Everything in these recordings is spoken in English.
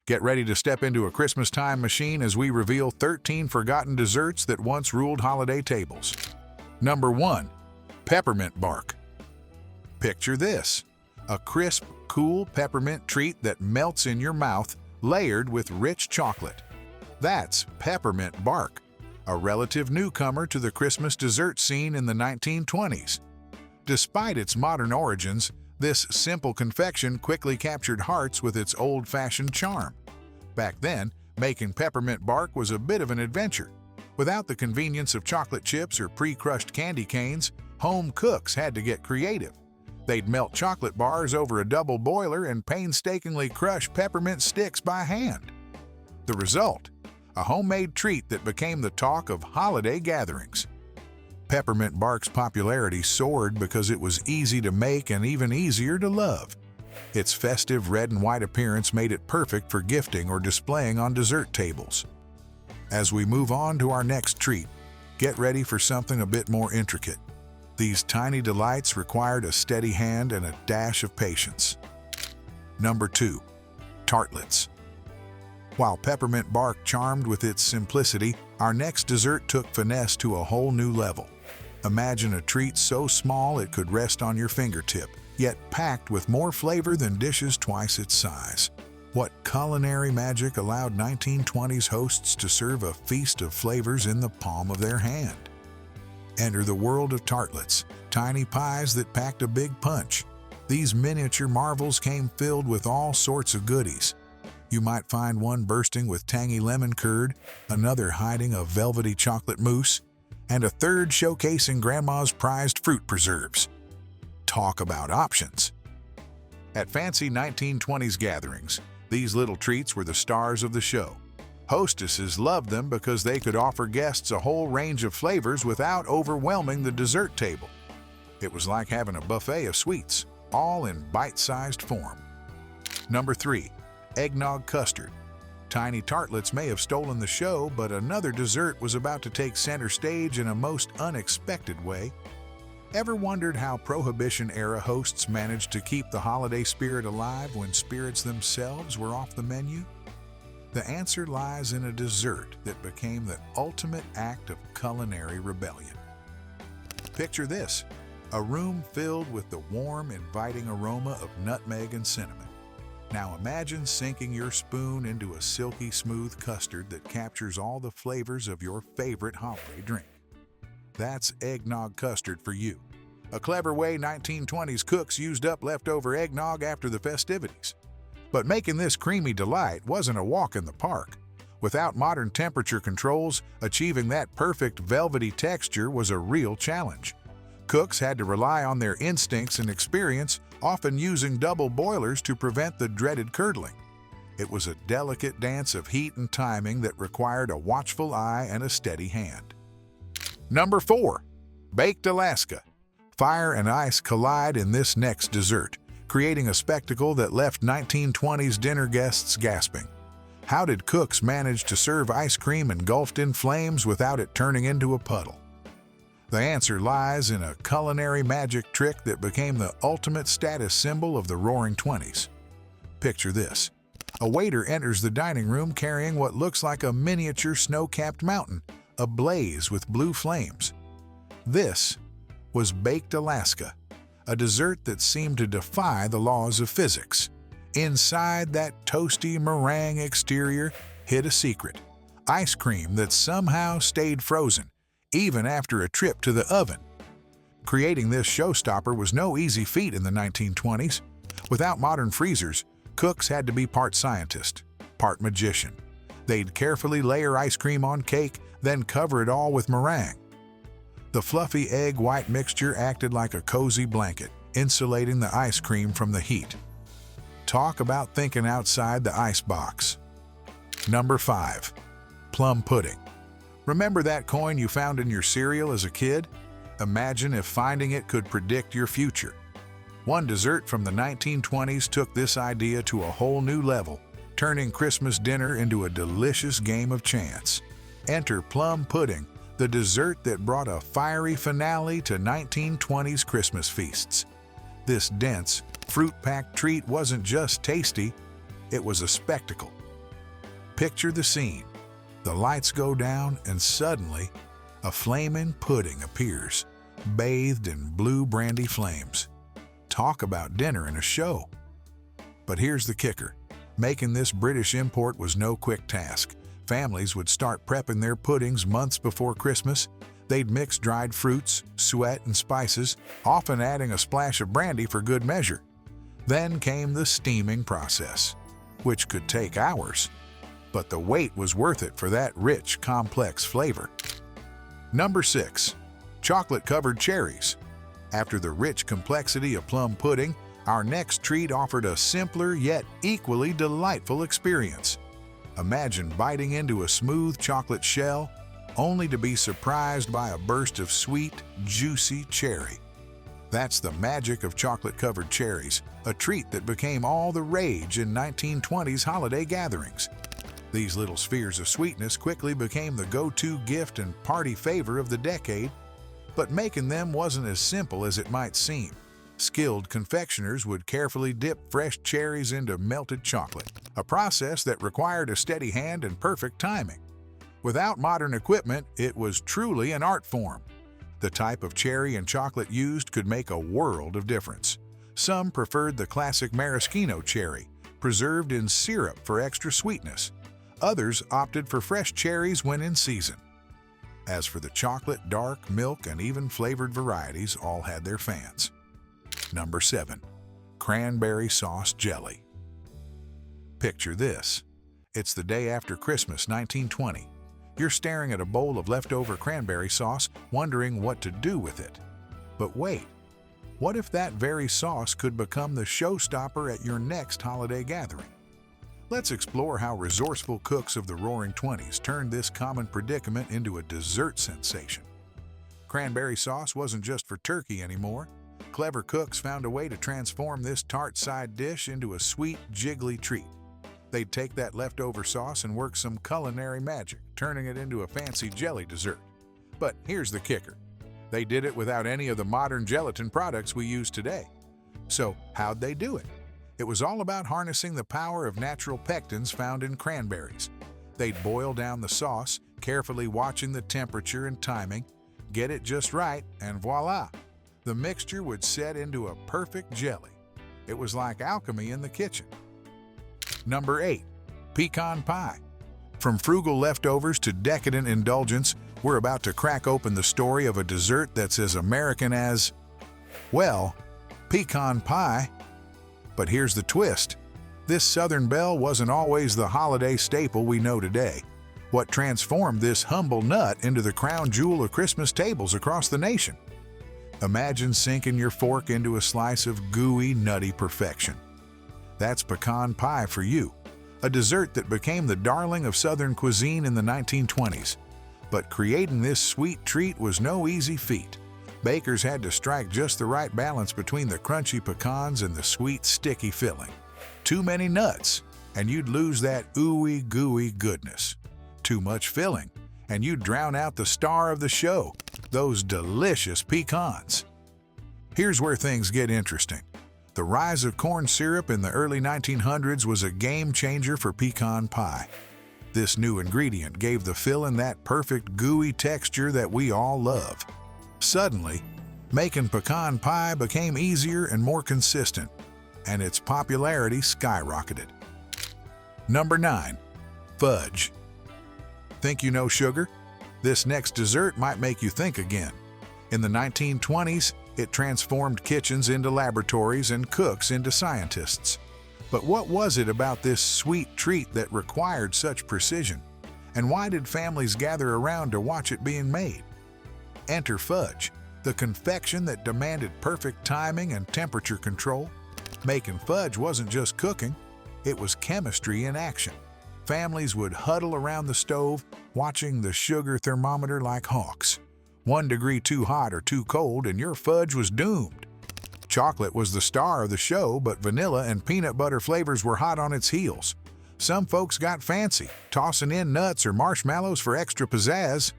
Get ready to step into a Christmas time machine as we reveal 13 forgotten desserts that once ruled holiday tables. Number 1. Peppermint Bark. Picture this: a crisp, cool peppermint treat that melts in your mouth, layered with rich chocolate. That's Peppermint Bark, a relative newcomer to the Christmas dessert scene in the 1920s. Despite its modern origins, this simple confection quickly captured hearts with its old-fashioned charm. Back then, making peppermint bark was a bit of an adventure. Without the convenience of chocolate chips or pre-crushed candy canes, home cooks had to get creative. They'd melt chocolate bars over a double boiler and painstakingly crush peppermint sticks by hand. The result? A homemade treat that became the talk of holiday gatherings. Peppermint Bark's popularity soared because it was easy to make and even easier to love. Its festive red and white appearance made it perfect for gifting or displaying on dessert tables. As we move on to our next treat, get ready for something a bit more intricate. These tiny delights required a steady hand and a dash of patience. Number 2. Tartlets. While Peppermint Bark charmed with its simplicity, our next dessert took finesse to a whole new level. Imagine a treat so small it could rest on your fingertip, yet packed with more flavor than dishes twice its size. What culinary magic allowed 1920s hosts to serve a feast of flavors in the palm of their hand? Enter the world of tartlets, tiny pies that packed a big punch. These miniature marvels came filled with all sorts of goodies. You might find one bursting with tangy lemon curd, another hiding a velvety chocolate mousse, and a third showcasing Grandma's prized fruit preserves. Talk about options! At fancy 1920s gatherings, these little treats were the stars of the show. Hostesses loved them because they could offer guests a whole range of flavors without overwhelming the dessert table. It was like having a buffet of sweets, all in bite-sized form. Number 3. Eggnog Custard. Tiny tartlets may have stolen the show, but another dessert was about to take center stage in a most unexpected way. Ever wondered how Prohibition-era hosts managed to keep the holiday spirit alive when spirits themselves were off the menu? The answer lies in a dessert that became the ultimate act of culinary rebellion. Picture this: a room filled with the warm, inviting aroma of nutmeg and cinnamon. Now imagine sinking your spoon into a silky smooth custard that captures all the flavors of your favorite holiday drink. That's Eggnog Custard for you. A clever way 1920s cooks used up leftover eggnog after the festivities. But making this creamy delight wasn't a walk in the park. Without modern temperature controls, achieving that perfect velvety texture was a real challenge. Cooks had to rely on their instincts and experience, often using double boilers to prevent the dreaded curdling. It was a delicate dance of heat and timing that required a watchful eye and a steady hand. Number 4. Baked Alaska. Fire and ice collide in this next dessert, creating a spectacle that left 1920s dinner guests gasping. How did cooks manage to serve ice cream engulfed in flames without it turning into a puddle? The answer lies in a culinary magic trick that became the ultimate status symbol of the Roaring '20s. Picture this: a waiter enters the dining room carrying what looks like a miniature snow-capped mountain, ablaze with blue flames. This was Baked Alaska, a dessert that seemed to defy the laws of physics. Inside that toasty meringue exterior hid a secret: ice cream that somehow stayed frozen, even after a trip to the oven. Creating this showstopper was no easy feat in the 1920s. Without modern freezers, cooks had to be part scientist, part magician. They'd carefully layer ice cream on cake, then cover it all with meringue. The fluffy egg white mixture acted like a cozy blanket, insulating the ice cream from the heat. Talk about thinking outside the ice box. Number 5. Plum Pudding. Remember that coin you found in your cereal as a kid? Imagine if finding it could predict your future. One dessert from the 1920s took this idea to a whole new level, turning Christmas dinner into a delicious game of chance. Enter Plum Pudding, the dessert that brought a fiery finale to 1920s Christmas feasts. This dense, fruit-packed treat wasn't just tasty, it was a spectacle. Picture the scene. The lights go down and suddenly a flaming pudding appears, bathed in blue brandy flames. Talk about dinner and a show. But here's the kicker. Making this British import was no quick task. Families would start prepping their puddings months before Christmas. They'd mix dried fruits, suet, and spices, often adding a splash of brandy for good measure. Then came the steaming process, which could take hours. But the wait was worth it for that rich, complex flavor. Number 6. Chocolate-covered cherries. After the rich complexity of plum pudding, our next treat offered a simpler yet equally delightful experience. Imagine biting into a smooth chocolate shell, only to be surprised by a burst of sweet, juicy cherry. That's the magic of chocolate-covered cherries, a treat that became all the rage in 1920s holiday gatherings. These little spheres of sweetness quickly became the go-to gift and party favor of the decade, but making them wasn't as simple as it might seem. Skilled confectioners would carefully dip fresh cherries into melted chocolate, a process that required a steady hand and perfect timing. Without modern equipment, it was truly an art form. The type of cherry and chocolate used could make a world of difference. Some preferred the classic maraschino cherry, preserved in syrup for extra sweetness. Others opted for fresh cherries when in season. As for the chocolate, dark, milk, and even flavored varieties, all had their fans. Number 7. Cranberry sauce jelly. Picture this. It's the day after Christmas, 1920. You're staring at a bowl of leftover cranberry sauce, wondering what to do with it. But wait, what if that very sauce could become the showstopper at your next holiday gathering? Let's explore how resourceful cooks of the Roaring '20s turned this common predicament into a dessert sensation. Cranberry sauce wasn't just for turkey anymore. Clever cooks found a way to transform this tart side dish into a sweet, jiggly treat. They'd take that leftover sauce and work some culinary magic, turning it into a fancy jelly dessert. But here's the kicker. They did it without any of the modern gelatin products we use today. So how'd they do it? It was all about harnessing the power of natural pectins found in cranberries. They'd boil down the sauce, carefully watching the temperature and timing, get it just right, and voila! The mixture would set into a perfect jelly. It was like alchemy in the kitchen. Number 8. Pecan Pie. From frugal leftovers to decadent indulgence, we're about to crack open the story of a dessert that's as American as, well, pecan pie. But here's the twist. This Southern belle wasn't always the holiday staple we know today. What transformed this humble nut into the crown jewel of Christmas tables across the nation? Imagine sinking your fork into a slice of gooey, nutty perfection. That's pecan pie for you, a dessert that became the darling of Southern cuisine in the 1920s. But creating this sweet treat was no easy feat. Bakers had to strike just the right balance between the crunchy pecans and the sweet, sticky filling. Too many nuts, and you'd lose that ooey gooey goodness. Too much filling, and you'd drown out the star of the show, those delicious pecans. Here's where things get interesting. The rise of corn syrup in the early 1900s was a game changer for pecan pie. This new ingredient gave the filling that perfect gooey texture that we all love. Suddenly, making pecan pie became easier and more consistent, and its popularity skyrocketed. Number 9. Fudge. Think you know sugar? This next dessert might make you think again. In the 1920s, it transformed kitchens into laboratories and cooks into scientists. But what was it about this sweet treat that required such precision? And why did families gather around to watch it being made? Enter fudge, the confection that demanded perfect timing and temperature control. Making fudge wasn't just cooking, it was chemistry in action. Families would huddle around the stove, watching the sugar thermometer like hawks. 1 degree too hot or too cold, and your fudge was doomed. Chocolate was the star of the show, but vanilla and peanut butter flavors were hot on its heels. Some folks got fancy, tossing in nuts or marshmallows for extra pizzazz.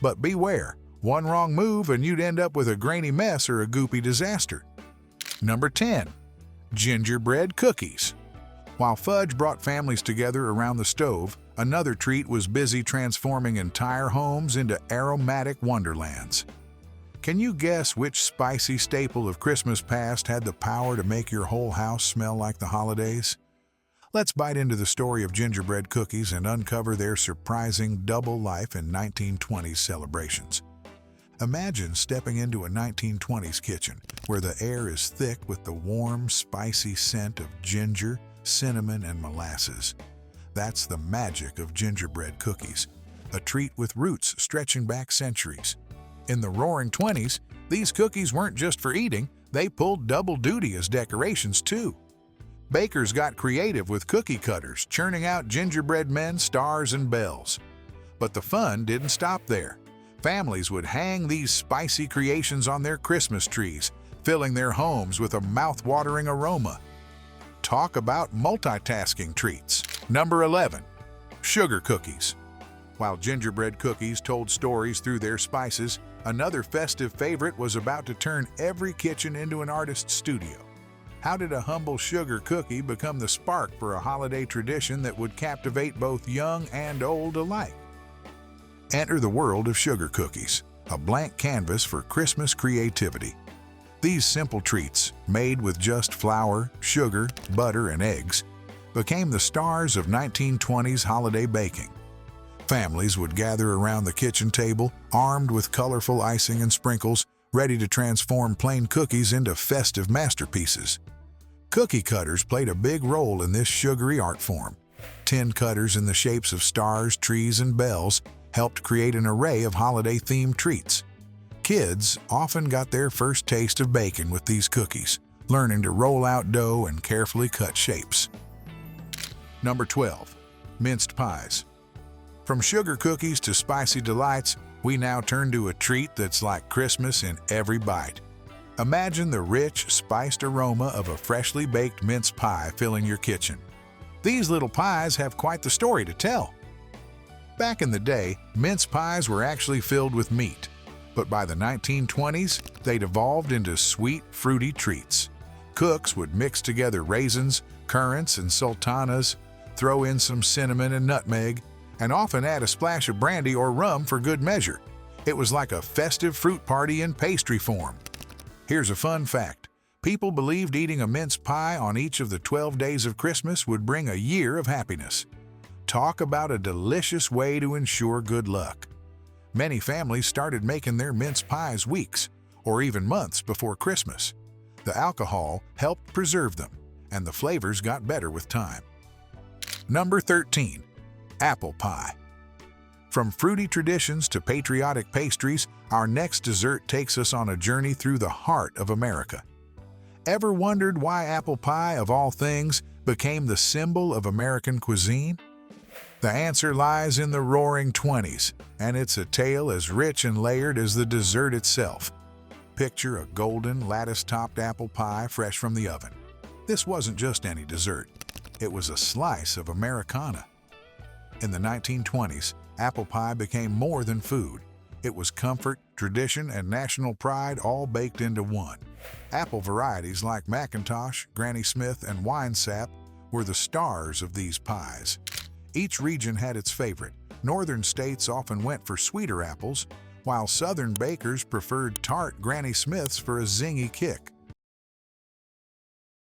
But beware, one wrong move and you'd end up with a grainy mess or a goopy disaster. Number 10. Gingerbread Cookies. While fudge brought families together around the stove, another treat was busy transforming entire homes into aromatic wonderlands. Can you guess which spicy staple of Christmas past had the power to make your whole house smell like the holidays? Let's bite into the story of gingerbread cookies and uncover their surprising double life in 1920s celebrations. Imagine stepping into a 1920s kitchen where the air is thick with the warm, spicy scent of ginger, cinnamon, and molasses. That's the magic of gingerbread cookies, a treat with roots stretching back centuries. In the Roaring '20s, these cookies weren't just for eating, they pulled double duty as decorations too. Bakers got creative with cookie cutters, churning out gingerbread men, stars, and bells. But the fun didn't stop there. Families would hang these spicy creations on their Christmas trees, filling their homes with a mouth-watering aroma. Talk about multitasking treats. Number 11. Sugar cookies. While gingerbread cookies told stories through their spices, another festive favorite was about to turn every kitchen into an artist's studio. How did a humble sugar cookie become the spark for a holiday tradition that would captivate both young and old alike? Enter the world of sugar cookies, a blank canvas for Christmas creativity. These simple treats, made with just flour, sugar, butter, and eggs, became the stars of 1920s holiday baking. Families would gather around the kitchen table, armed with colorful icing and sprinkles, ready to transform plain cookies into festive masterpieces. Cookie cutters played a big role in this sugary art form. Tin cutters in the shapes of stars, trees, and bells helped create an array of holiday-themed treats. Kids often got their first taste of baking with these cookies, learning to roll out dough and carefully cut shapes. Number 12. Minced pies. From sugar cookies to spicy delights, we now turn to a treat that's like Christmas in every bite. Imagine the rich, spiced aroma of a freshly baked mince pie filling your kitchen. These little pies have quite the story to tell. Back in the day, mince pies were actually filled with meat, but by the 1920s, they'd evolved into sweet, fruity treats. Cooks would mix together raisins, currants, and sultanas, throw in some cinnamon and nutmeg, and often add a splash of brandy or rum for good measure. It was like a festive fruit party in pastry form. Here's a fun fact. People believed eating a mince pie on each of the 12 days of Christmas would bring a year of happiness. Talk about a delicious way to ensure good luck. Many families started making their mince pies weeks, or even months before Christmas. The alcohol helped preserve them, and the flavors got better with time. Number 13. Apple pie. From fruity traditions to patriotic pastries, our next dessert takes us on a journey through the heart of America. Ever wondered why apple pie, of all things, became the symbol of American cuisine? The answer lies in the Roaring '20s, and it's a tale as rich and layered as the dessert itself. Picture a golden, lattice-topped apple pie fresh from the oven. This wasn't just any dessert. It was a slice of Americana. In the 1920s, apple pie became more than food. It was comfort, tradition, and national pride all baked into one. Apple varieties like McIntosh, Granny Smith, and Winesap were the stars of these pies. Each region had its favorite. Northern states often went for sweeter apples, while southern bakers preferred tart Granny Smiths for a zingy kick.